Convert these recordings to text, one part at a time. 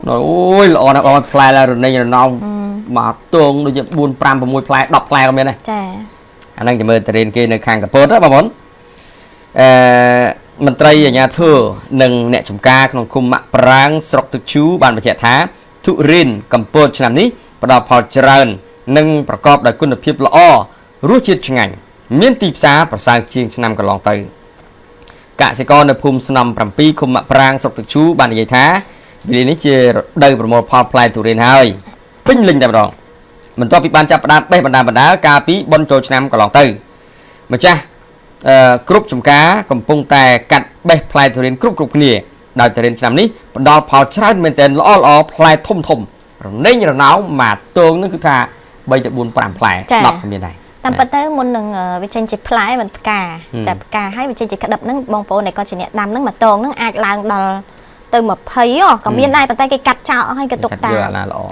nói ôi lọ nó còn fly là rồi này nó mà tương đôi chân buôn pram và mùi fly đọc fly không biết này anh đang chỉ mời tên kia nơi khang cả pớt đó bà món mình tây ở nhà thưa nâng nẹt chủng caក្នុងគុំម៉ាក់ប្រាំងស្រុកទឹកឈូបានបញ្ជាក់ថាទុរិនកម្ពុជាឆ្នាំនេះផ្ដល់ផលច្រើននិងប្រកបដោយគុណភាពល្អរសជាតិឆ្ងាញ់មានទីផ្សារប្រសើរជាងឆ្នាំកន្លងទៅកសិករនៅភូមិស្នំ7គុំម៉ាក់ប្រាំងស្រុកទឹកឈូបាននិយាយថាវេលានេះជារដូវប្រមូលផលផ្លែទុរិនហើយពេញលេញតែម្ដងបន្ទាប់ពីបានចាប់ផ្ដើមបេះបណ្ដាកាលពីបុណ្យចូលឆ្នាំកន្លងទៅម្ចាស់គ្រប់ចំការកំពុងតែកាត់បេះផ្លែទុរេនគ្រប់គ្នាដោយទុរេនឆ្នាំនេះផ្ដល់ផលច្រើនមែនទែនល្អផ្លែធំរណេញរណោមកទងនឹងគឺថា3ទៅ4 5ផ្លែ10មានដែរតាមពិតទៅមុននឹងវាចេញជាផ្លែមិនផ្កាតែផ្កាហើយវាចេញជាក្តឹបហ្នឹងបងប្អូនដែលគាត់ជាអ្នកដាំហ្នឹងមកទងហ្នឹងអាចឡើងដល់ទៅ20ក៏មានដែរប៉ុន្តែគេកាត់ចោលអស់ហើយគេទុកតា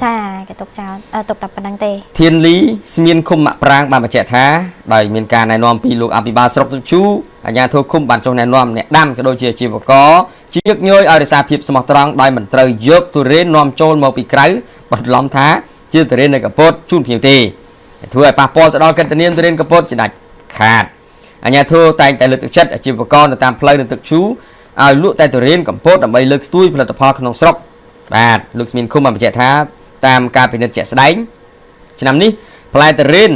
ចាគេទុកចោលទុកតែប៉ុណ្្នឹងទេធានលីស្មានឃុំម៉ាក់ប្រាំងបានបញ្ជាក់ថាដោយមានការណែនាំពីលោកអភិបាលស្រុកទឹកឈូអាជ្ញាធរឃុំបានចុះណែនាំអ្នកដាំក៏ដូចជាអាជីវករជាញឹកញយឲ្យរក្សាភាពស្មោះត្រង់ដោយមិនត្រូវយកទុរេននាំចូលមកពីក្រៅបន្លំថាជាទុរេននៅកពតជូនភ្ញៀវទេធ្វើឲ្យប៉ះពាល់ទៅដល់កិត្តិនាមទុរេនកពតជាដាច់ខាតអាជ្ញាធរតែងតែលើកទឹកចិត្តអាជីវករនៅតាមផ្លូវនៅទឹកឈូឲ្យលក់តែទុរេនកពតដើម្បីលើកស្ទួយផលិតផលក្នុងស្រុកបាទលោកស្មានឃុំបានបញ្ជាក់ថាតាមការពិនិត្យជាក់ស្ដែងឆ្នាំនេះផ្លែទុរេន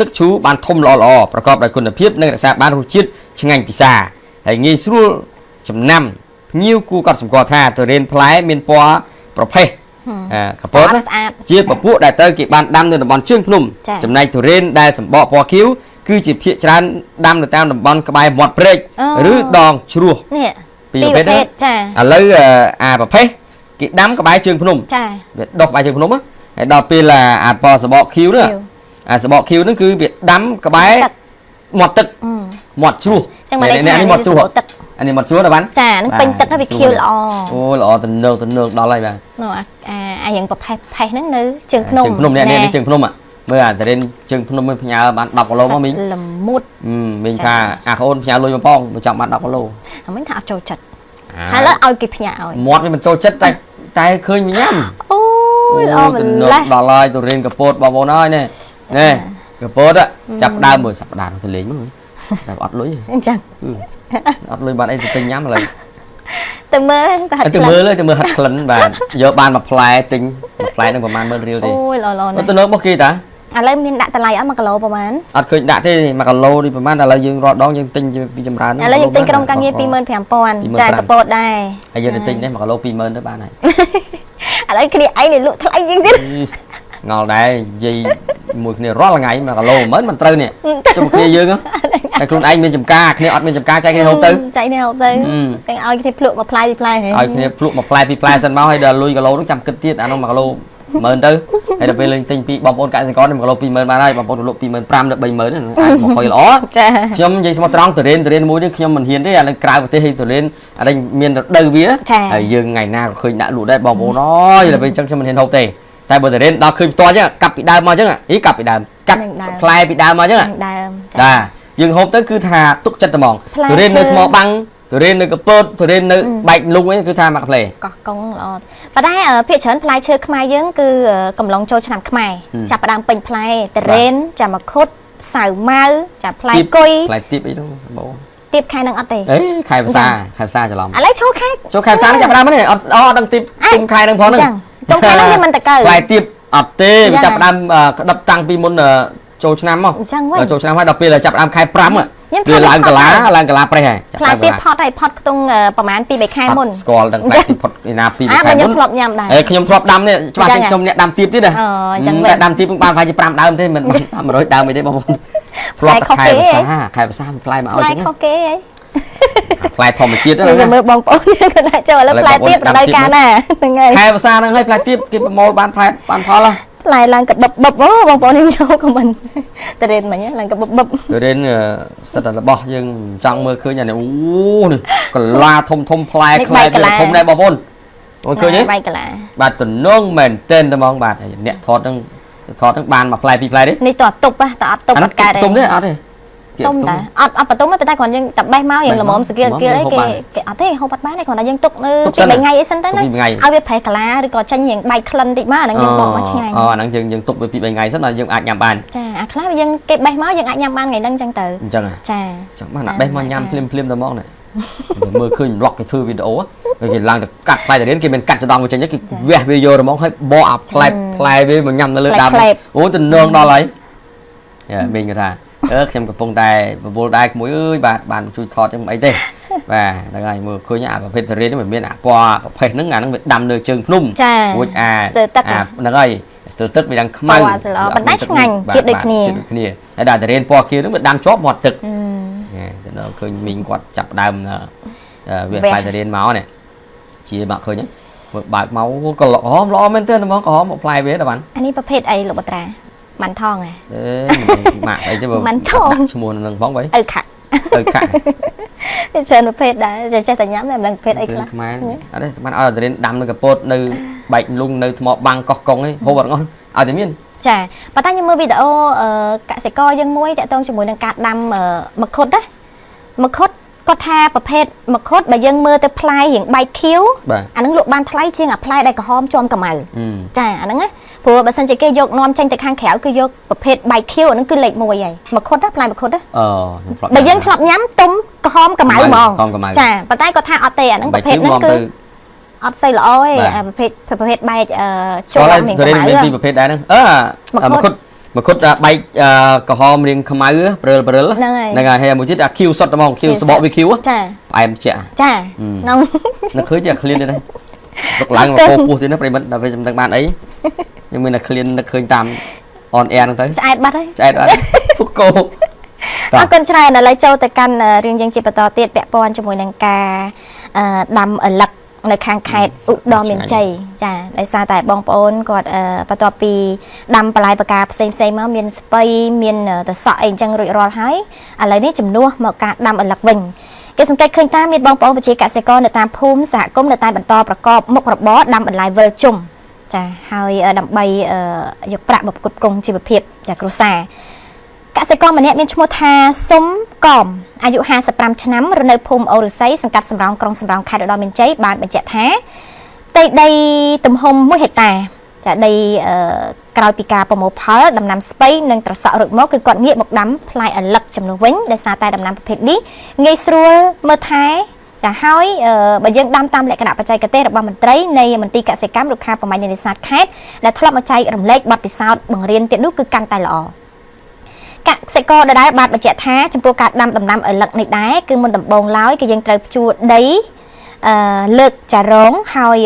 ទឹកឈូបានធំល្អប្រកបដោយគុណភាពនិងរក្សាបានរសជាតិឆ្ងាញ់ពិសាហើយងាយស្រួលចំណាំភ្ញៀវគួរកត់សម្គាល់ថាទុរេនផ្លែមានពណ៌ប្រផេះកពតជាពពួកដែលទៅគេបានដាំនៅតំបន់ជើងភ្នំចំណែកទុរេនដែលសម្បកពណ៌ខៀវគឺជាភាគច្រើនដាំនៅតាមតំបន់ក្បែរមាត់ព្រែកឬដងជ្រោះនេះពីប្រភេទចាឥឡូវអាប្រភេទគេដាំក្បែរជើងភ្នំចាវាដុះក្បែរជើងភ្នំហើយដល់ពេលអាពណ៌សម្បកខៀវនោះអាសម្បកខៀវហ្នឹងគឺវាដាំក្បែរមាត់ទឹកមាត់ជ្រោះចឹងមកនេះមាត់ជ្រោះទឹកអានេះមាត់ជ្រោះណាបានចាហ្នឹងពេញទឹកហើយវាខៀវល្អអូល្អទៅនើដល់ហើយបាទអាយ៉ាងប្រភេទហ្នឹងនៅជើងភ្នំជើងភ្នំនេះជើងភ្នំមើលអាតរេនជើងភ្នំមិនផ្ញើបាន10គីឡូមកមីងល្មុតមីងថាអាកូនផ្ញើលុយមកផងមកចាំបាន10គីឡូមិញថាអត់ចូលចិត្តហើយលើឲ្យគេផ្ញើឲ្យមាត់វាមិនចូលចិត្តតែឃើញញ៉ាំអូយល្អម្ល៉េះដល់ហើយទុរេនកពតបងប្អូនហើយនេះកពតចាប់ដើមមើលសប្តាហ៍ទៅលេងមើលតែអត់លុយអញ្ចឹងអត់លុយបានអីទៅទិញញ៉ាំឥឡូវទៅមើលក៏ហាត់ទៅមើលហាត់ក្លិនបាទយកបានមួយផ្លែទិញមួយផ្លែនឹងប្រហែល10000រៀលទេអូយល្អណាស់ទៅលើរបស់គេតាឥឡូវមានដាក់តម្លៃអត់1គីឡូប្រហែលអត់ឃើញដាក់ទេ1គីឡូនេះប្រហែលឥឡូវយើងរត់ដងយើងទិញពីចម្រើនឥឡូវយើងទិញក្រុមការងារ25000ចាកពតដែរហើយយើងទៅទិញនេះ1គីឡូ20000ទៅបានហើយឥឡូវគ្នាឯងនេះលក់ថ្លៃជាងទៀតងល់ដែរនិយាយមួយគ្នារាល់ថ្ងៃ1គីឡូ10000មិនត្រូវនេះជុំគ្នាយើងតែខ្លួនឯងមានចំការគ្នាអត់មានចំការចែកគ្នាហូបទៅចែកគ្នាហូបទៅតែឲ្យគ្នាភ្លក់មួយផ្លែពីរផ្លែឲ្យគ្នាភ្លក់មួយផ្លែពីរផ្លែសិនមកហើយដល់លុយគីឡូនោះចាំគិតទៀតអានោះ1គីឡូ10000ទៅហើយដល់ពេលលេងទិញពីបងប្អូនកសិករនេះ1គីឡូ20000បានហើយបងប្អូនលក់25000ដល់30000ហ្នឹងអាចមកហុយល្អចាខ្ញុំនិយាយស្មោះត្រង់ទុរេនមួយនេះខ្ញុំមិនហ៊ានទេអានឹងក្រៅប្រទេសឲ្យទុរេនអានេះមានរដូវវាហើយយើងថ្ងៃណាក៏ឃើញដាក់លក់ដែរបងប្អូនអើយដល់ពេលអញ្ចឹងខ្ញុំមិនហ៊ានហូបទេតែបើទុរេនដល់ឃើញផ្ទាល់អញ្ចឹងកាប់ពីដើមមកអញ្ចឹងកាប់ពីដើមកាត់ផ្លែពីដើមមកអញ្ចឹងដើមចាយើងហូបទៅគឺថាទុកចិត្តតែហ្មងទុរេននៅថ្មបាំងទុរេននៅកពតទុរេននៅបែកលុងហ្នឹងគឺថាមកផ្លែកោះកុងល្អប៉ុន្តែភាគច្រើនផ្លែឈើខ្មែរយើងគឺកំឡុងចូលឆ្នាំខ្មែរចាប់ផ្ដើមពេញផ្លែទុរេនចាមកុដសៅម៉ៅចាផ្លែគុយផ្លែទៀបអីហ្នឹងបងទៀបខែហ្នឹងអត់ទេអេខែភាសាច្រឡំឥឡូវចូលខែភាសាចាប់ផ្ដើមហ្នឹងអត់ដឹងទៀបទុំខែហ្នឹងផងហ្នឹងទុំខែហ្នឹងវាមិនតកើផ្លែទៀបអត់ទេវាចាប់ផ្ដើមក្តឹបតាំងពីមុនចូលឆ្នាំមកចូលឆ្នាំហើយដល់ពេលចាប់ផ្ដើមខែ5វាឡើងកាឡាប្រេះហើយផ្លែទៀបផុតហើយផុតខ្ទង់ប្រហែល2-3ខែមុនស្គាល់ទាំងផ្លែទៀបផុតឯណា2-3ខែមុនខ្ញុំធ្លាប់ញ៉ាំដែរខ្ញុំធ្លាប់ដាំនេះច្បាស់ជាខ្ញុំអ្នកដាំទៀបទៀតណាតែដាំទៀបបានប្រហែលជា5ដើមទេមិន100ដើមទេបងប្អូនធ្លាប់ខែភាសាផ្លែមកឲ្យចឹងខុសគេហីផ្លែធម្មជាតិហ្នឹងមើលបងប្អូនគាត់ដាក់ចូលឥឡូវផ្លែទៀបរដូវកាលណាហ្នឹងហើយខែភាសាហ្នឹងហើយផ្លែទៀបគេប្រមូលបានផ្លែបានផលផ្លែឡើងកបឹបបងប្អូនខ្ញុំចូលខមមិនទុរេនមិញឡើងកបឹបទុរេនសិតតែរបស់យើងចង់មើលឃើញអានេះអូនេះកលាធំផ្លែខ្លែធំដែរបងប្អូនអូនឃើញទេបាទតំណងមែនតែនតែហ្មងបាទអ្នកថតហ្នឹងបានមួយផ្លែពីរផ្លែទេនេះតើតុបតើអត់តុបអត់កើតទេតុបទេអត់ទេ ต้มแต่อัดประตูไม่เป็นไรก่อนยังแต่ใบเมาอย่างละหมอมสกิลkia cái ở thế không bắt má này còn là dân tục cái bảy ngày ấy sinh tới đấy ao biết phải cả lá rồi còn tranh những bài khăn đi má đang dân bỏ mà ngày năng dân tục bị bảy ngày rất là dân nhầm bàn chà khá là dân cái bài máu dân nhầm ban ngày đang chân từ chân à chà chẳng mà nãy bài nhầm phim tao mong này mưa khơi lọt cái thư video á rồi cái làng cắt play đến kia mình cắt cho đòn một chân nhất cái vẽ video rồi mong hay bỏ play với mình nhầm nó lên đam ủa tình nương đo lấy mình người ta xem cái phong tài và vô đai mỗi ơi bạn chui thọt trong ấy thế và là ngày mưa khơi nhả và phê thời đấy mình biết qua phê nước ngàn nó bị đâm nơi chân nung ui là ngày từ tức bị đang khmai bắn đá trong ngành chết được nè hay là thời qua kia nó bị đâm chóp mọt thực nó khơi mình quạt chặt đâm việc phải thời đến máu này chỉ bạn khơi nhé bạc máu còn lọ lo men tên nó có một play với là bạn anh ấyประเภท ấy lục bát tràมันทองไง mạng ấy chứมันทอง mua nâng phóng vậy ค่ะ ค่ะ เชิญประเภทได้จะใจแต่ย้ำแต่มันประเภทไอ้คลาส ở đây bạn ở đến đâm nó cái pot nơi bệnh lung nơi mọ băng cọc cong ấy hô bật ngon ở thế miên ចាប៉ុន្តែខ្ញុំមើលវីដេអូកសិករយើងមួយតាក់ទងជាមួយនឹងការដាំមខុតណាមខុតគាត់ថាប្រភេទមខុតបើយើងមើលទៅផ្លែរៀងបែកខៀវអានឹងលក់បានថ្លៃជាងអាផ្លែដែលក្រហមជាប់កម្ៅចាអាហ្នឹងណាព្រោះបើសិនជាគេយកនាំចេញទៅខាងក្រៅគឺយកប្រភេទបែកខៀវអាហ្នឹងគឺលេខ1ហើយមខុតណាផ្លែមខុតណាបើយើងធ្លាប់ញ៉ាំទុំក្រហមកម្ៅហ្មងចាប៉ុន្តែគាត់ថាអត់ទេអាហ្នឹងប្រភេទហ្នឹងគឺអត់សូវល្អទេប្រភេទបែកជាប់នឹងកម្ៅមានប្រភេទដែរហ្នឹងមខុតបែកក្រហមរៀងខ្មៅព្រើលហ្នឹងហើយមួយទៀតខៀវសុតហ្មងខៀវសបកវាខៀវចាផ្អែមចាចាហ្នឹងនឹកឃើញតែឃ្លានទេទុកឡើងមកពោះទៀតណាប្រិមិត្តដល់ពេលចាំដឹងបានអីខ្ញុំមានតែឃ្លាននឹកឃើញតាមអនអែហ្នឹងទៅឆ្អែតបាត់ហើយឆ្អែតបាត់ពុកគោអរគុណច្រើនឥឡូវចូលទៅកាន់រឿងយើងជាបន្តទៀតពាក់ព័ន្ធជាមួយនឹងការដាំអលឹកនៅខាងខេត្តឧត្តរមានជ័យចាដោយសារតែបងប្អូនគាត់បន្ទាប់ពីដាំបន្លែបកាផ្សេងមកមានស្ពៃមានតសក់អីអញ្ចឹងរួចរាល់ហើយឥឡូវនេះជំនួសមកការដាំអលឹកវិញគេសង្កេតឃើញថាមានបងប្អូនប្រជាកសិករនៅតាមភូមិសហគមន៍នៅតែបន្តប្រកបមុខរបរដាំបន្លែវិលជុំចាហើយដើម្បីយកប្រាក់មកផ្គត់ផ្គង់ជីវភាពចាគ្រួសារកសិករម្នាក់មានឈ្មោះថាសុំកំអាយុ55ឆ្នាំរស់នៅភូមិអូរស័យសង្កាត់សំរោងក្រុងសំរោងខេត្តឧត្តរមានជ័យបានបញ្ជាក់ថាផ្ទៃដីទំហំ1ហិកតាចាដីក្រោយពីការប្រមូលផលដំណាំស្ពៃនិងត្រសក់រួចមកគឺគាត់ងាកមកដាំផ្លែអលឹកចំនួនវិញដោយសារតែដំណាំប្រភេទនេះងាយស្រួលមើលថែចាហើយបើយើងដាំតាមលក្ខណៈបច្ចេកទេសរបស់មន្ត្រីនៃមន្ទីរកសិកម្មរុក្ខាប្រមាញ់នេសាទខេត្តដែលធ្លាប់មកចែករំលែកបទពិសោធន៍បង្រៀនទៀតនោះគឺកាន់តែល្អកសិករដដែលបានបញ្ជាក់ថាចំពោះការដាំដំណាំអលឹកនេះដែរគឺមុនដំបូងឡើយគឺយើងត្រូវភ្ជួរដីលើកចារងហើយ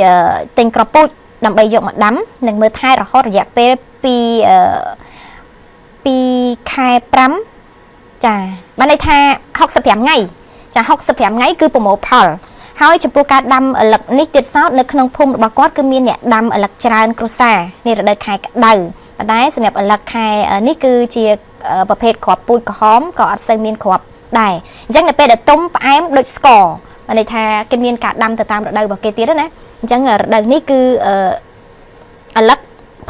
ទិញក្រពូជដើម្បីយកមកដាំនិងមើលថែរហូតរយៈពេលពីខែ5ចាបានន័យថា65ថ្ងៃចា65ថ្ងៃគឺប្រមូលផលហើយចំពោះការដាំអលឹកនេះទៀតសោតនៅក្នុងភូមិរបស់គាត់គឺមានអ្នកដាំអលឹកច្រើនគ្រួសារនេះរដូវខែក្តៅប៉ុន្តែសម្រាប់អលឹកខែនេះគឺជាប្រភេទគ្រាប់ពូជក្រហមក៏អត់សូវមានគ្រាប់ដែរអញ្ចឹងនៅពេលដែលទុំផ្អែមដូចស្ករបានន័យថាគេមានការដាំទៅតាមរដូវរបស់គេទៀតណាអញ្ចឹងរដូវនេះគឺអលឹក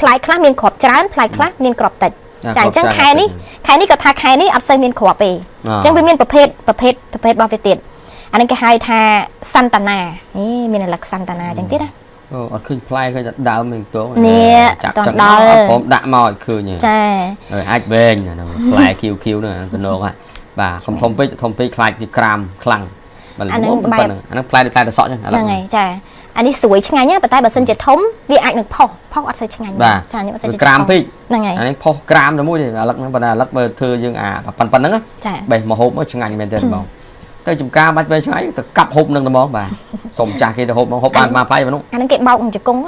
ផ្លែខ្លះមានគ្រាប់ច្រើនផ្លែខ្លះមានគ្រាប់តិចចាអញ្ចឹងខែនេះក៏ថាខែនេះអត់សូវមានគ្រាប់ទេអញ្ចឹងវាមានប្រភេទរបស់វាទៀតអានេះគេហៅថាសាន់តាណានេះមានអលឹកសាន់តាណាអញ្ចឹងទៀតណាអត់ឃើញផ្លែឃើញតែដើមហ្នឹងទៅនេះតដល់ผมដាក់មកឲ្យឃើញចាអាចវែងផ្លែគីវហ្នឹងតំណងហ่ะបាទធំពេកខ្លាចពីក្រាមខ្លាំងបាទអាហ្នឹងផ្លែតសក់ហ្នឹងហើយចាអានេះស្រួយឆ្ងាញ់ណាប៉ុន្តែបើសិនជាធំវាអាចនឹងផុសអត់សូវឆ្ងាញ់ចាខ្ញុំអត់សូវក្រាមពេកហ្នឹងហើយអានេះផុសក្រាមតែមួយទេអាលឹកហ្នឹងប៉ុន្តែអាលឹកបើធ្វើយើងប៉ុណ្្នឹងបេះមកហូបមកឆ្ងាញ់មែនទេបងទៅចំការបាច់ពេលឆ្ងាយទៅកាប់ហូបនឹងតែហ្មងបាទសុំចាស់គេទៅហូបមកហូបបានផ្លែប៉ុណ្ណឹងអាហ្នឹងគេបោកនឹងជង្គង់